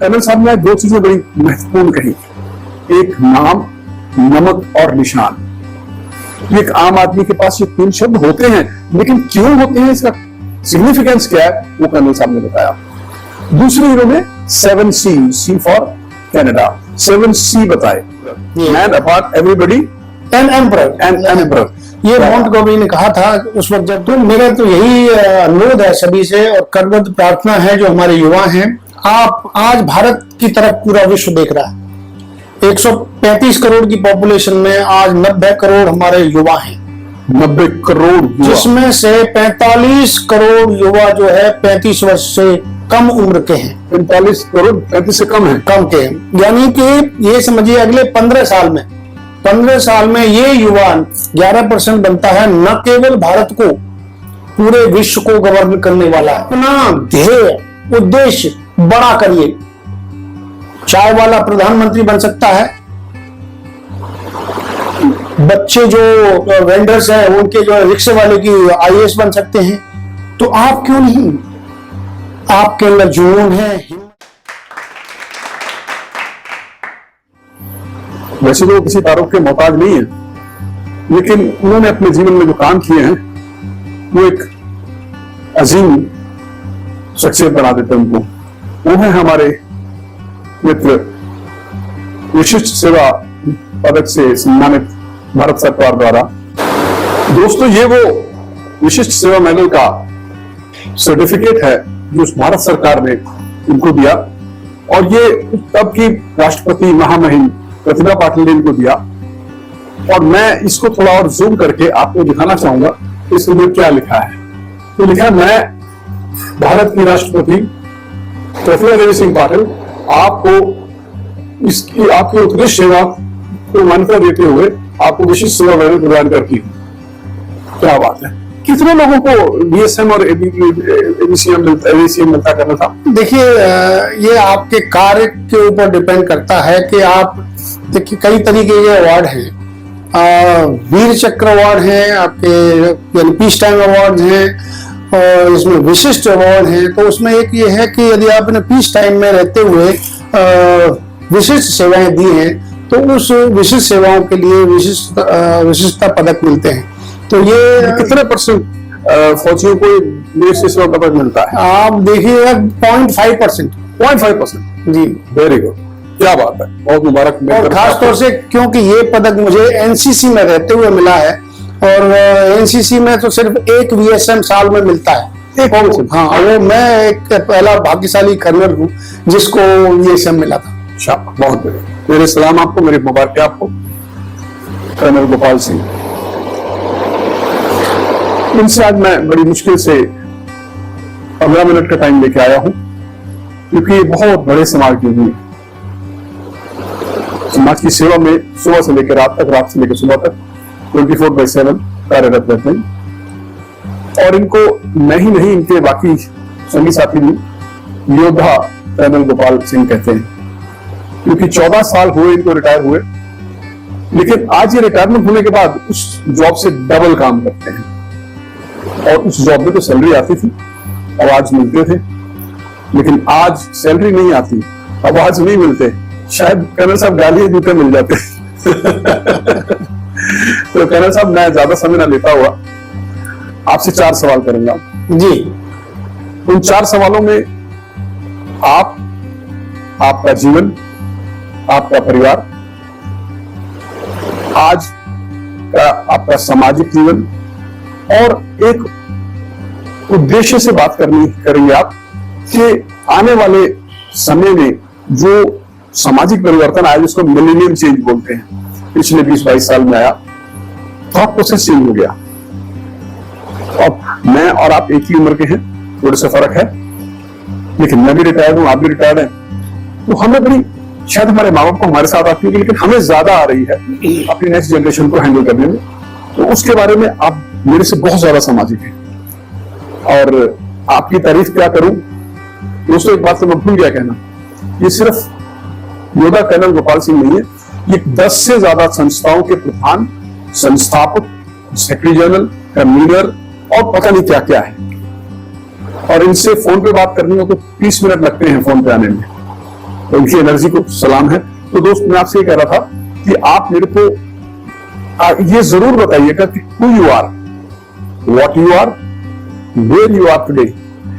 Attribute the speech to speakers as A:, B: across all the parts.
A: Colonel साहब ने दो चीजें बड़ी महत्वपूर्ण कही, एक नाम, नमक और निशान। एक आम आदमी के पास ये तीन शब्द होते हैं, लेकिन क्यों होते हैं, इसका सिग्निफिकेंस क्या है, वो कर्नल साहब ने बताया। दूसरी इन्होंने 7C, C for Canada, 7C बताए, man apart everybody
B: and emperor. ये मोंटगोमरी ने कहा था उस वक्त जब। तो मेरा तो यही अनुरोध है सभी से और करबद्ध प्रार्थना है जो हमारे युवा हैं, आप आज भारत की तरफ पूरा विश्व देख रहा है। 135 करोड़ की पॉपुलेशन में आज 90 करोड़ हमारे युवा हैं।
A: 90 करोड़,
B: जिसमें से 45 करोड़ युवा जो है 35 वर्ष से कम उम्र के हैं।
A: 45 करोड़ 35 से कम
B: के हैं। यानी कि ये समझिए अगले 15 साल में ये युवा 11% बनता है, न केवल भारत को, पूरे विश्व को गवर्न करने वाला है। अपना ध्येय उद्देश्य बड़ा करिए। चाय वाला प्रधानमंत्री बन सकता है, बच्चे जो वेंडर्स हैं उनके जो रिक्शे वाले की IAS बन सकते हैं, तो आप क्यों नहीं? आपके अंदर जुनून है।
A: वैसे तो किसी तारुफ के मोहताज नहीं है, लेकिन उन्होंने अपने जीवन में जो काम किए हैं वो एक अजीम शख्सियत बना देते हैं उनको। वो है हमारे मित्र, विशिष्ट सेवा पदक से सम्मानित भारत सरकार द्वारा। दोस्तों, ये वो विशिष्ट सेवा मेडल का सर्टिफिकेट है जो भारत सरकार ने इनको दिया, और ये तब की राष्ट्रपति महामहिम प्रतिभा पाटिल ने इनको दिया। और मैं इसको थोड़ा और जूम करके आपको दिखाना चाहूंगा इसमें क्या लिखा है। तो लिखा है, मैं भारत की राष्ट्रपति प्रतिभा देवी सिंह पाटिल आपको इसकी आपकी उत्कृष्ट सेवा को मान्यता देते हुए आपको विशिष्ट सेवा मेडल प्रदान करती हूँ। क्या बात है! कितने लोगों को DSM और ABCM मिलता करना था?
B: देखिए, ये आपके कार्य के ऊपर डिपेंड करता है कि आप देखिए, कई तरीके के अवार्ड हैं। वीर चक्र अवार्ड हैं आपके, यानी पीस टाइम अवार्ड हैं, और इसमें विशिष्ट अवार्ड हैं। तो उसमें एक ये है कि यदि आपने पीस टाइम में रहते हुए विशिष्ट सेवाएं दी हैं तो उस विशिष्ट सेवाओं के लिए विशिष्टता पदक मिलते हैं। तो ये
A: कितने परसेंट फौजियों को देश सेवा पदक मिलता है?
B: आप देखिए 0.5%।
A: 0.5%
B: जी,
A: वेरी गुड, क्या बात है, बहुत मुबारक।
B: और खास तौर से क्योंकि ये पदक मुझे NCC में रहते हुए मिला है, और NCC में तो सिर्फ एक VSM साल में मिलता है। हाँ, वो मैं एक पहला भाग्यशाली कर्नल हूँ जिसको VSM मिला था।
A: बहुत बढ़िया, मेरे सलाम आपको, मेरी मुबारक आपको, कर्नल गोपाल सिंह। इनसे आज मैं बड़ी मुश्किल से 15 मिनट का टाइम लेके आया हूं, क्योंकि ये बहुत बड़े समाज के लिए, समाज की सेवा में सुबह से लेकर रात तक, रात से लेकर सुबह तक 24/7 कार्यरत रहते हैं। और इनको मैं ही नहीं, इनके बाकी संगी साथी भी योद्धा कर्नल गोपाल सिंह कहते हैं, क्योंकि 14 साल हुए इनको रिटायर हुए, लेकिन आज ये रिटायरमेंट होने के बाद उस जॉब से डबल काम करते हैं। और उस जॉब में तो सैलरी आती थी, आवाज मिलते थे, लेकिन आज सैलरी नहीं आती, आवाज नहीं मिलते, शायद कर्नल साहब गाली जूते मिल जाते। तो कर्नल साहब, मैं ज्यादा समय ना लेता हुआ आपसे 4 सवाल करूंगा
B: जी।
A: उन 4 सवालों में आप, आपका जीवन, आपका परिवार, आज का आपका सामाजिक जीवन, और एक उद्देश्य से बात करेंगे आप कि आने वाले समय में जो सामाजिक परिवर्तन आया, जिसको मिलेनियम चेंज बोलते हैं, पिछले 20-22 साल में आया, थॉट प्रोसेस चेंज हो गया। अब मैं और आप एक ही उम्र के हैं, थोड़ा सा फर्क है, लेकिन मैं भी रिटायर्ड हूं, आप भी रिटायर्ड हैं, तो हमें बड़ी, शायद हमारे माँ बाप को हमारे साथ आती होगी, लेकिन हमें ज्यादा आ रही है अपनी नेक्स्ट जनरेशन को हैंडल करने में। तो उसके बारे में आप मेरे से बहुत ज्यादा सामाजिक हैं, और आपकी तारीफ क्या करूं। दोस्तों, एक बात तो मैं भूल गया कहना, ये सिर्फ योद्धा कर्नल गोपाल सिंह नहीं है, ये 10 से ज्यादा संस्थाओं के प्रधान, संस्थापक, सेक्रेटरी जनरल, कन्वीनर और पता नहीं क्या क्या है। और इनसे फोन पे बात करनी हो तो 30 मिनट लगते हैं फोन पे आने में। उनकी एनर्जी को सलाम है। तो दोस्त, मैं आपसे ये कह रहा था कि आप मेरे को ये जरूर बताइएगा कि who you are, what you are, where you are today,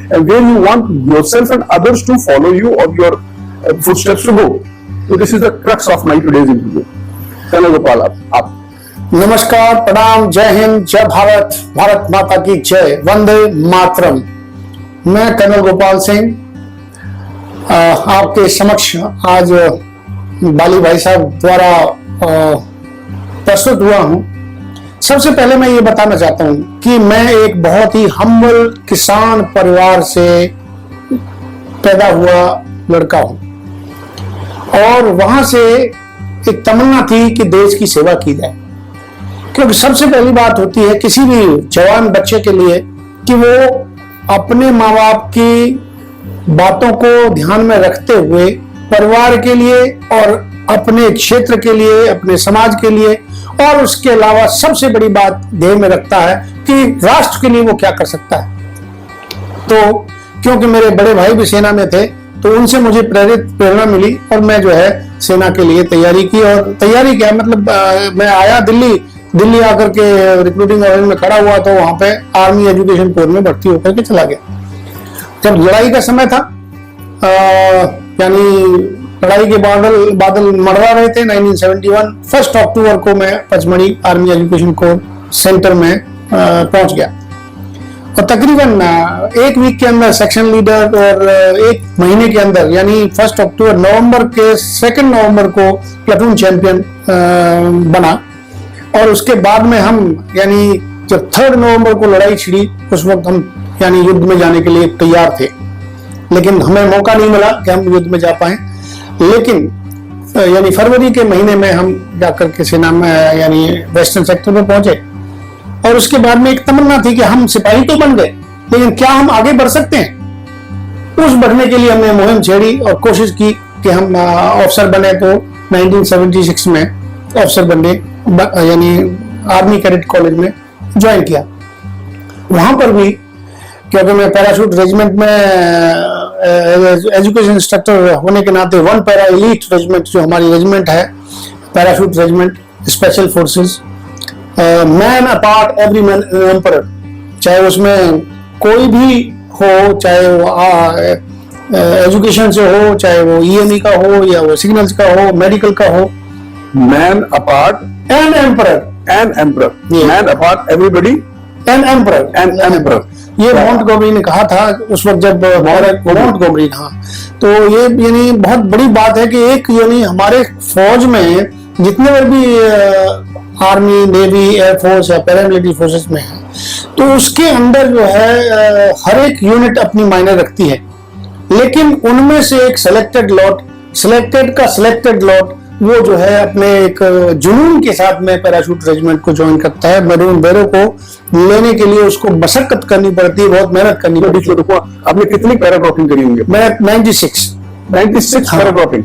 A: and where you want yourself and others to follow you or your footsteps to go. So this is the crux of my today's interview. Colonel Gopal, आप
B: नमस्कार, प्रणाम, जय हिंद, जय भारत, भारत माता की जय, वंदे मातरम। मैं colonel Gopal Singh आपके समक्ष आज बाली भाई साहब द्वारा प्रस्तुत हुआ हूं। सबसे पहले मैं ये बताना चाहता हूं कि मैं एक बहुत ही हम्बल किसान परिवार से पैदा हुआ लड़का हूं और वहां से एक तमन्ना थी कि देश की सेवा की जाए, क्योंकि सबसे पहली बात होती है किसी भी जवान बच्चे के लिए कि वो अपने माँ बाप की बातों को ध्यान में रखते हुए परिवार के लिए और अपने क्षेत्र के लिए, अपने समाज के लिए और उसके अलावा सबसे बड़ी बात ध्येय में रखता है कि राष्ट्र के लिए वो क्या कर सकता है। तो क्योंकि मेरे बड़े भाई भी सेना में थे तो उनसे मुझे प्रेरणा मिली और मैं जो है सेना के लिए तैयारी की। और तैयारी क्या, मतलब मैं आया दिल्ली आकर के रिक्रूटिंग ऑफिस में खड़ा हुआ तो वहां पे आर्मी एजुकेशन कोर में भर्ती होकर के चला गया। जब लड़ाई का समय था, यानी लड़ाई के बादल मंडरा रहे थे 1971, 1 अक्टूबर को मैं Pachmarhi army education corps centre में पहुंच गया और तकरीबन 1 वीक के अंदर सेक्शन लीडर और 1 महीने के अंदर यानी 1 अक्टूबर नवंबर के 2 नवंबर को प्लाटून चैंपियन बना। और उसके बाद में हम यानी जब 3 नवंबर को लड़ाई छिड़ी उस वक्त हम यानी युद्ध में जाने के लिए तैयार थे, लेकिन हमें मौका नहीं मिला कि हम युद्ध में जा पाए। लेकिन यानी फरवरी के महीने में हम जाकर के सेना में यानी वेस्टर्न सेक्टर में पहुंचे और उसके बाद में एक तमन्ना थी कि हम सिपाही तो बन गए, लेकिन क्या हम आगे बढ़ सकते हैं। उस बढ़ने के लिए हमने मुहिम छेड़ी और कोशिश की कि हम अफसर बने। तो 1976 में अफसर बनने यानी आर्मी कैडेट कॉलेज में ज्वाइन किया। वहां पर भी क्योंकि मैं पैराशूट रेजिमेंट में एजुकेशन इंस्ट्रक्टर होने के नाते 1 पैरा एलीट रेजिमेंट जो हमारी रेजिमेंट है, parachute regiment special forces, man apart every man emperor, चाहे उसमें कोई भी हो, चाहे वो एजुकेशन से हो, चाहे वो ईएमई का हो या वो सिग्नल्स का हो, मेडिकल का हो,
A: man apart
B: and emperor,
A: man apart everybody
B: and emperor, ये मोंटगोमरी ने कहा था उस वक्त जब मोंटगोमरी, हाँ। तो ये यानी बहुत बड़ी बात है कि एक यानी हमारे फौज में जितने भी आर्मी, नेवी, एयरफोर्स या पैरामिलिट्री फोर्सेस में है तो उसके अंदर जो है हर एक यूनिट अपनी मायने रखती है, लेकिन उनमें से एक सिलेक्टेड लॉट वो जो है अपने एक जुनून के साथ में पैराशूट रेजिमेंट को ज्वाइन करता है। मैरून बेरो को लेने के लिए उसको मशक्कत करनी पड़ती है, बहुत मेहनत करनी पड़ती है।
A: आपने कितनी पैराड्रॉपिंग करी होंगे?
B: मैं 96
A: पैराड्रॉपिंग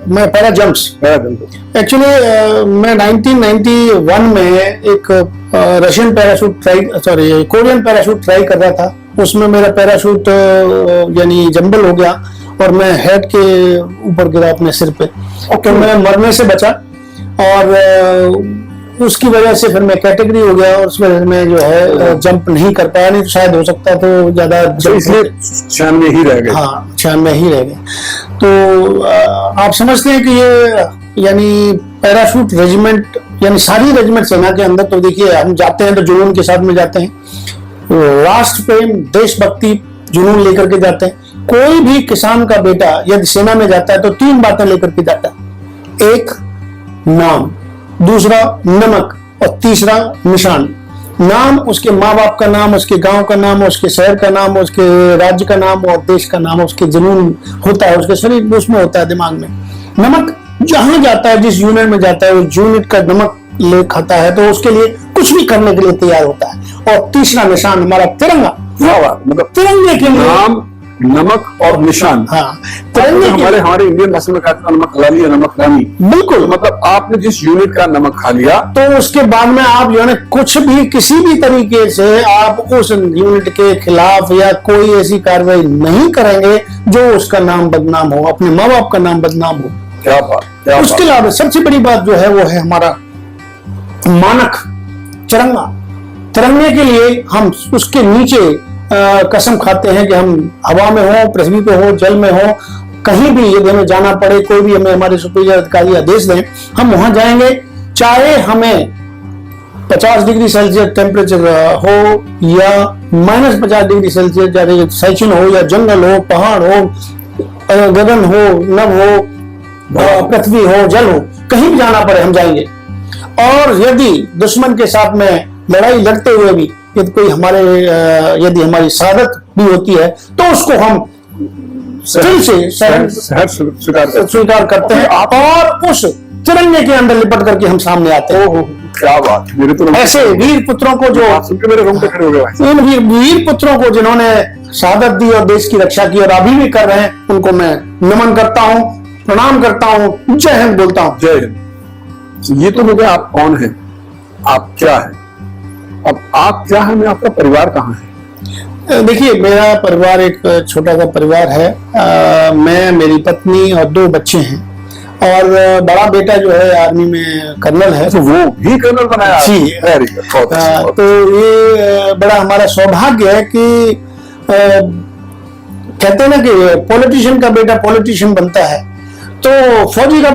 B: मैं पैरा जंप्स एक्चुअली मैं 1991 में एक Russian parachute Korean parachute try कर रहा था। उसमें मेरा पैराशूट यानी जंबल हो गया और मैं हेड के ऊपर गिरा अपने सिर पे। तो मैं मरने से बचा और उसकी वजह से फिर मैं कैटेगरी हो गया और उस वजह से मैं जो है जंप नहीं कर पाया, नहीं तो शायद हो सकता तो ज्यादा जंप,
A: इसलिए 96 ही रह गए।
B: हाँ, 96 ही रह गए। तो आप समझते हैं कि ये यानी पैराशूट रेजिमेंट यानी सारी रेजिमेंट सेना के अंदर, तो देखिए हम जाते हैं तो जुनून के साथ में जाते हैं, राष्ट्र प्रेम, देशभक्ति जुनून लेकर के जाते हैं। कोई भी किसान का बेटा यदि सेना में जाता है तो 3 बातें लेकर के जाता है, एक नाम, दूसरा नमक और तीसरा निशान। नाम उसके माँ बाप का नाम, उसके गांव का नाम, उसके शहर का नाम, उसके राज्य का नाम और देश का नाम, उसके जुनून होता है, उसके शरीर उसमें होता है, दिमाग में। नमक जहां जाता है, जिस यूनिट में जाता है, उस यूनिट का नमक ले खाता है तो उसके लिए कुछ भी करने के लिए तैयार होता है। और तीसरा निशान हमारा तिरंगा,
A: मतलब
B: तिरंगे के लिए
A: नमक और निशान।
B: हाँ, तिरंगे के
A: हमारे हमारे इंडियन भाषा में कहते हैं नमक लाली या नमक रानी।
B: बिल्कुल,
A: मतलब आपने जिस यूनिट का नमक खा लिया
B: तो उसके बाद में आप जो है ना कुछ भी किसी भी तरीके से आप उस यूनिट के खिलाफ या कोई ऐसी कार्रवाई नहीं करेंगे जो उसका नाम बदनाम हो, अपने माँ बाप का नाम बदनाम हो।
A: क्या बात, क्या
B: उसके
A: बात।
B: अलावा सबसे बड़ी बात जो है वो है हमारा मानक तिरंगा। तिरंगे के लिए हम उसके नीचे कसम खाते हैं कि हम हवा में हो, पृथ्वी पे हो, जल में हो, कहीं भी यदि हमें जाना पड़े, कोई भी हमें हमारे सुपीरियर अधिकारी आदेश दें, हम वहां जाएंगे, चाहे हमें 50 डिग्री सेल्सियस टेम्परेचर हो या -50 डिग्री सेल्सियस, चाहे साइकिल हो या जंगल हो, पहाड़ हो, गगन हो, नभ हो, पृथ्वी हो, जल हो, कहीं भी जाना पड़े हम जाएंगे। और यदि दुश्मन के साथ में लड़ाई लड़ते हुए भी यदि कोई यदि हमारी शहादत भी होती है तो उसको हम फिर से स्वीकार करते हैं और उस तिरंगे के अंदर लिपट करके हम सामने आते हैं।
A: क्या बात, मेरे तो
B: ऐसे वीर पुत्रों को जो
A: सुनकर मेरे रोंगटे खड़े हो गए भाई।
B: इन वीर पुत्रों को जिन्होंने शहादत दी और देश की रक्षा की और अभी भी कर रहे हैं, उनको मैं नमन करता हूं, प्रणाम करता हूं, जय हिंद बोलता हूं।
A: जय हिंद। ये तो मुझे आप कौन है, आप क्या है, अब आप क्या है, मैं आपका परिवार कहाँ है?
B: देखिए, मेरा परिवार एक छोटा सा परिवार है। मैं, मेरी पत्नी और 2 बच्चे हैं और बड़ा बेटा जो है आर्मी में कर्नल है।
A: तो वो भी कर्नल बनाया
B: जी।
A: Very good.
B: तो ये बड़ा हमारा सौभाग्य है कि कहते हैं ना कि पॉलिटिशियन का बेटा पॉलिटिशियन बनता है, तो फौजी का